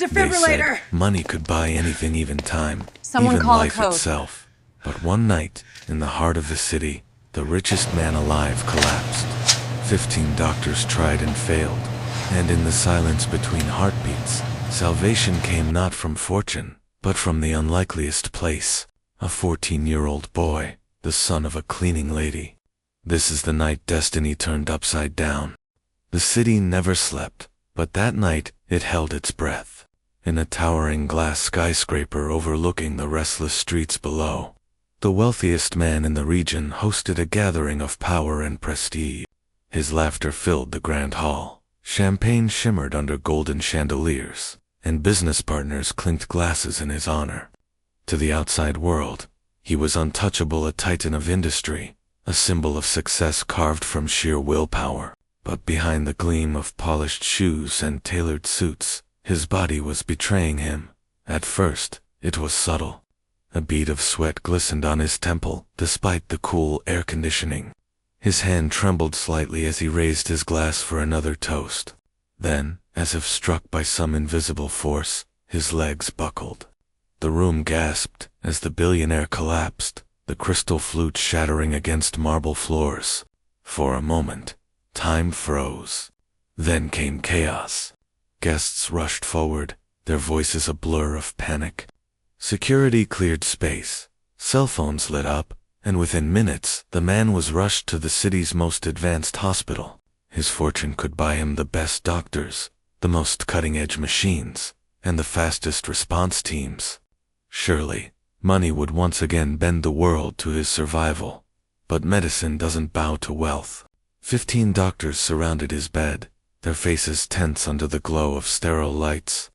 defibrillator! Money could buy anything, even time, Someone even call a life code. itself. But one night, in the heart of the city, the richest man alive collapsed. 15 doctors tried and failed, and in the silence between heartbeats, salvation came not from fortune, but from the unlikeliest place, a 14-year-old boy, the son of a cleaning lady. This is the night destiny turned upside down. The city never slept, but that night it held its breath. In a towering glass skyscraper overlooking the restless streets below, the wealthiest man in the region hosted a gathering of power and prestige. His laughter filled the grand hall. Champagne shimmered under golden chandeliers, and business partners clinked glasses in his honor. To the outside world, he was untouchable, a titan of industry, a symbol of success carved from sheer willpower. But behind the gleam of polished shoes and tailored suits, his body was betraying him. At first, it was subtle. A bead of sweat glistened on his temple, despite the cool air conditioning. His hand trembled slightly as he raised his glass for another toast. Then, as if struck by some invisible force, his legs buckled. The room gasped as the billionaire collapsed, the crystal flute shattering against marble floors. For a moment, time froze. Then came chaos. Guests rushed forward, their voices a blur of panic. Security cleared space. Cell phones lit up, and within minutes, the man was rushed to the city's most advanced hospital. His fortune could buy him the best doctors, the most cutting-edge machines, and the fastest response teams. Surely, money would once again bend the world to his survival. But medicine doesn't bow to wealth. 15 doctors surrounded his bed, their faces tense under the glow of sterile lights.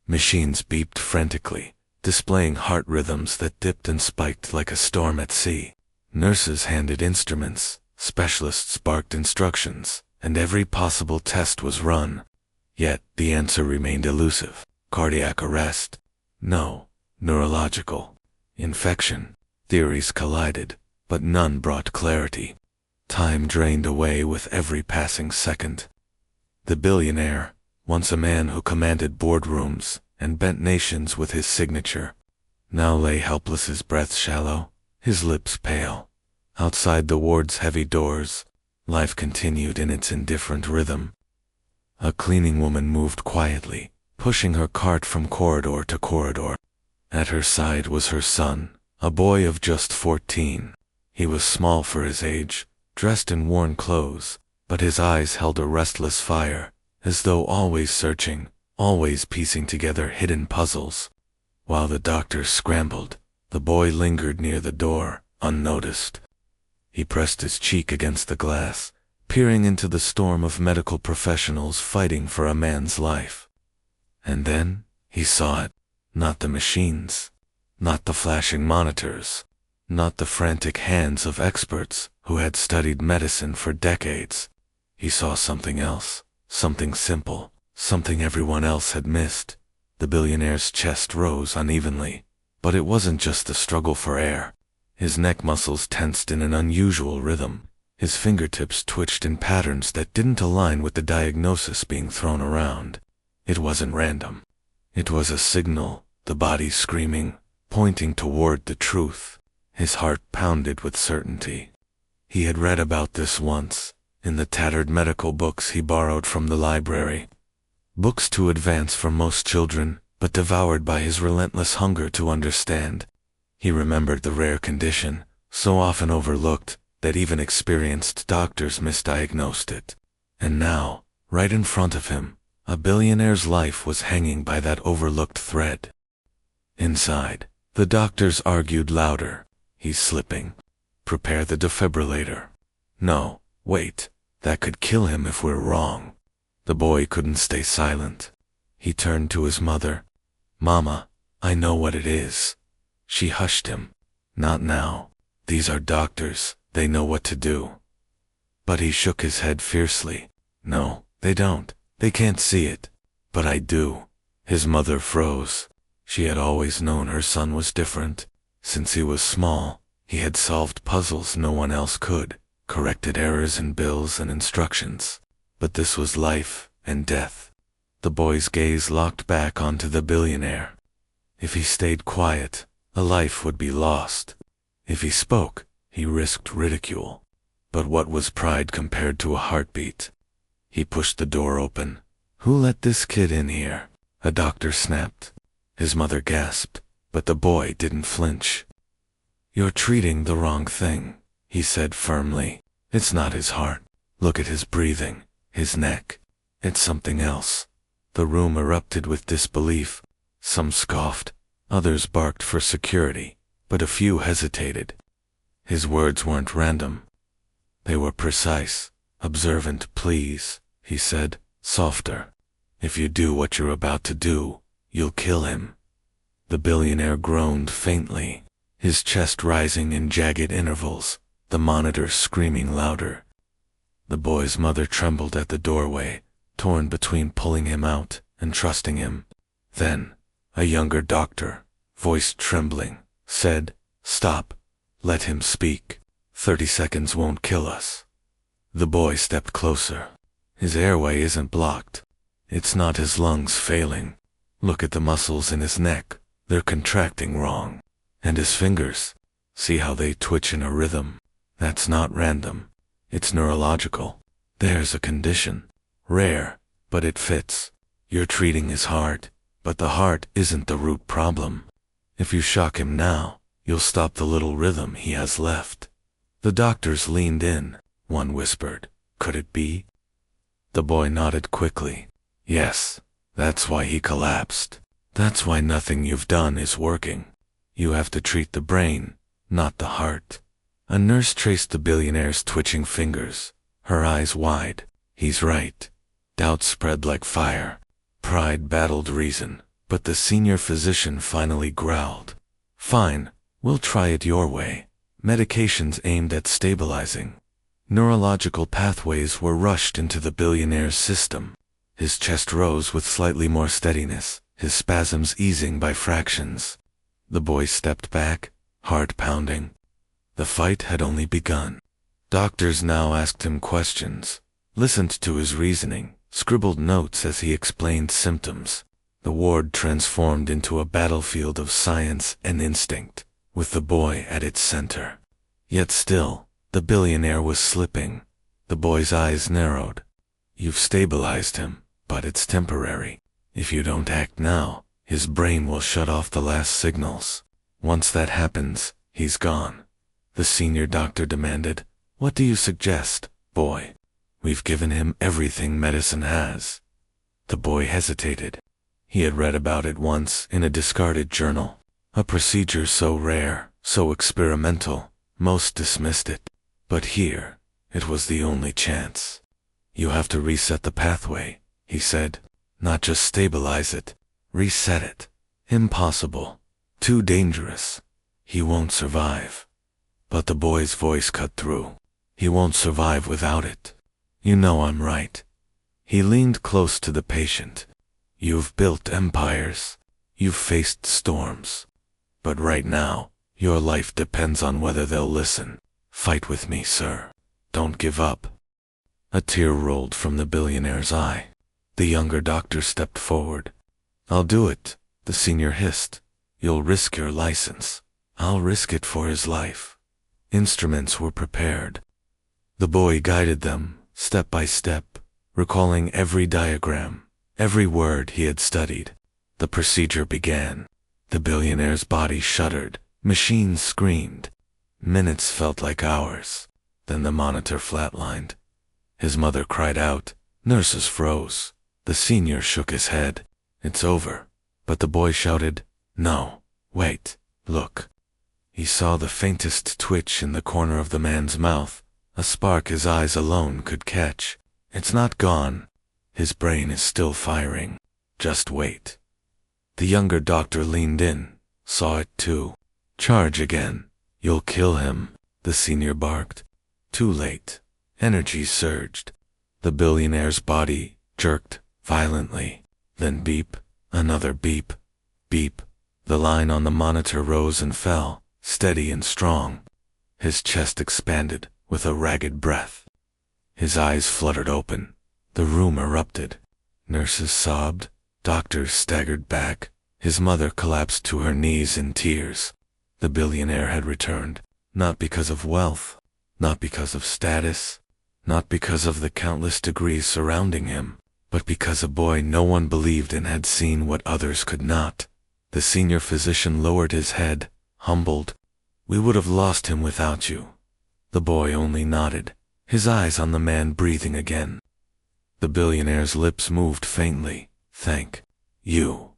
Machines beeped frantically, displaying heart rhythms that dipped and spiked like a storm at sea. Nurses handed instruments, specialists barked instructions, and every possible test was run. Yet, the answer remained elusive. Cardiac arrest? No. Neurological? Infection? Theories collided, but none brought clarity. Time drained away with every passing second. The billionaire, once a man who commanded boardrooms and bent nations with his signature, now lay helpless, his breath shallow, his lips pale. Outside the ward's heavy doors, life continued in its indifferent rhythm. A cleaning woman moved quietly, pushing her cart from corridor to corridor. At her side was her son, a boy of just 14. He was small for his age, dressed in worn clothes, but his eyes held a restless fire, as though always searching, always piecing together hidden puzzles. While the doctors scrambled, the boy lingered near the door, unnoticed. He pressed his cheek against the glass, peering into the storm of medical professionals fighting for a man's life. And then, he saw it. Not the machines, not the flashing monitors, not the frantic hands of experts who had studied medicine for decades. He saw something else, something simple, something everyone else had missed. The billionaire's chest rose unevenly, but it wasn't just the struggle for air. His neck muscles tensed in an unusual rhythm. His fingertips twitched in patterns that didn't align with the diagnosis being thrown around. It wasn't random. It was a signal, the body screaming, pointing toward the truth. His heart pounded with certainty. He had read about this once, in the tattered medical books he borrowed from the library. Books too advanced for most children, but devoured by his relentless hunger to understand. He remembered the rare condition, so often overlooked, that even experienced doctors misdiagnosed it. And now, right in front of him, a billionaire's life was hanging by that overlooked thread. Inside, the doctors argued louder. He's slipping. Prepare the defibrillator. No, wait, that could kill him if we're wrong. The boy couldn't stay silent. He turned to his mother. Mama, I know what it is. She hushed him. Not now. These are doctors, they know what to do. But he shook his head fiercely. No, they don't. They can't see it. But I do. His mother froze. She had always known her son was different. Since he was small, he had solved puzzles no one else could, corrected errors in bills and instructions. But this was life and death. The boy's gaze locked back onto the billionaire. If he stayed quiet, a life would be lost. If he spoke, he risked ridicule. But what was pride compared to a heartbeat? He pushed the door open. "Who let this kid in here?" A doctor snapped. His mother gasped, but the boy didn't flinch. "You're treating the wrong thing," he said firmly. "It's not his heart. Look at his breathing, his neck. It's something else." The room erupted with disbelief. Some scoffed, others barked for security, but a few hesitated. His words weren't random. They were precise. "Observant, please," he said, softer. "If you do what you're about to do, you'll kill him." The billionaire groaned faintly, his chest rising in jagged intervals, the monitor screaming louder. The boy's mother trembled at the doorway, torn between pulling him out and trusting him. Then, a younger doctor, voice trembling, said, "Stop. Let him speak. 30 seconds won't kill us." The boy stepped closer. His airway isn't blocked. It's not his lungs failing. Look at the muscles in his neck. They're contracting wrong. And his fingers. See how they twitch in a rhythm. That's not random. It's neurological. There's a condition. Rare, but it fits. You're treating his heart, but the heart isn't the root problem. If you shock him now, you'll stop the little rhythm he has left. The doctors leaned in. One whispered, "Could it be?" The boy nodded quickly. "Yes, that's why he collapsed. That's why nothing you've done is working. You have to treat the brain, not the heart." A nurse traced the billionaire's twitching fingers, her eyes wide. "He's right." Doubt spread like fire. Pride battled reason, but the senior physician finally growled. "Fine, we'll try it your way. Medications aimed at stabilizing." Neurological pathways were rushed into the billionaire's system. His chest rose with slightly more steadiness, his spasms easing by fractions. The boy stepped back, heart pounding. The fight had only begun. Doctors now asked him questions, listened to his reasoning, scribbled notes as he explained symptoms. The ward transformed into a battlefield of science and instinct, with the boy at its center. Yet still, the billionaire was slipping. The boy's eyes narrowed. "You've stabilized him, but it's temporary. If you don't act now, his brain will shut off the last signals. Once that happens, he's gone." The senior doctor demanded, "What do you suggest, boy? We've given him everything medicine has." The boy hesitated. He had read about it once in a discarded journal. A procedure so rare, so experimental, most dismissed it. But here, it was the only chance. "You have to reset the pathway," he said. "Not just stabilize it. Reset it." "Impossible. Too dangerous. He won't survive." But the boy's voice cut through. "He won't survive without it. You know I'm right." He leaned close to the patient. "You've built empires. You've faced storms. But right now, your life depends on whether they'll listen. Fight with me, sir. Don't give up." A tear rolled from the billionaire's eye. The younger doctor stepped forward. "I'll do it," the senior hissed. "You'll risk your license. I'll risk it for his life." Instruments were prepared. The boy guided them, step by step, recalling every diagram, every word he had studied. The procedure began. The billionaire's body shuddered. Machines screamed. Minutes felt like hours. Then the monitor flatlined. His mother cried out. Nurses froze. The senior shook his head. "It's over." But the boy shouted, "No, wait, look." He saw the faintest twitch in the corner of the man's mouth, a spark his eyes alone could catch. "It's not gone. His brain is still firing. Just wait." The younger doctor leaned in, saw it too. "Charge again. You'll kill him," the senior barked. Too late. Energy surged. The billionaire's body jerked violently. Then beep, another beep, beep. The line on the monitor rose and fell, steady and strong. His chest expanded with a ragged breath. His eyes fluttered open. The room erupted. Nurses sobbed, doctors staggered back, his mother collapsed to her knees in tears. The billionaire had returned, not because of wealth, not because of status, not because of the countless degrees surrounding him, but because a boy no one believed in had seen what others could not. The senior physician lowered his head, humbled. "We would have lost him without you." The boy only nodded, his eyes on the man breathing again. The billionaire's lips moved faintly. "Thank you."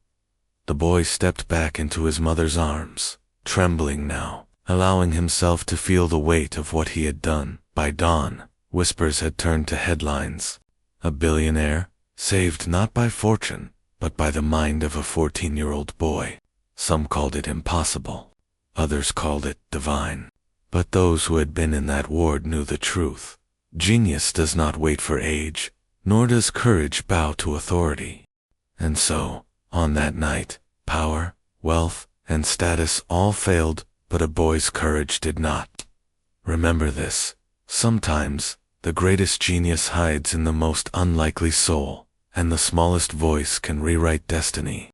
The boy stepped back into his mother's arms, trembling now, allowing himself to feel the weight of what he had done. By dawn, whispers had turned to headlines. A billionaire, saved not by fortune, but by the mind of a 14-year-old boy. Some called it impossible. Others called it divine. But those who had been in that ward knew the truth. Genius does not wait for age, nor does courage bow to authority. And so, on that night, power, wealth, and status all failed, but a boy's courage did not. Remember this. Sometimes, the greatest genius hides in the most unlikely soul, and the smallest voice can rewrite destiny.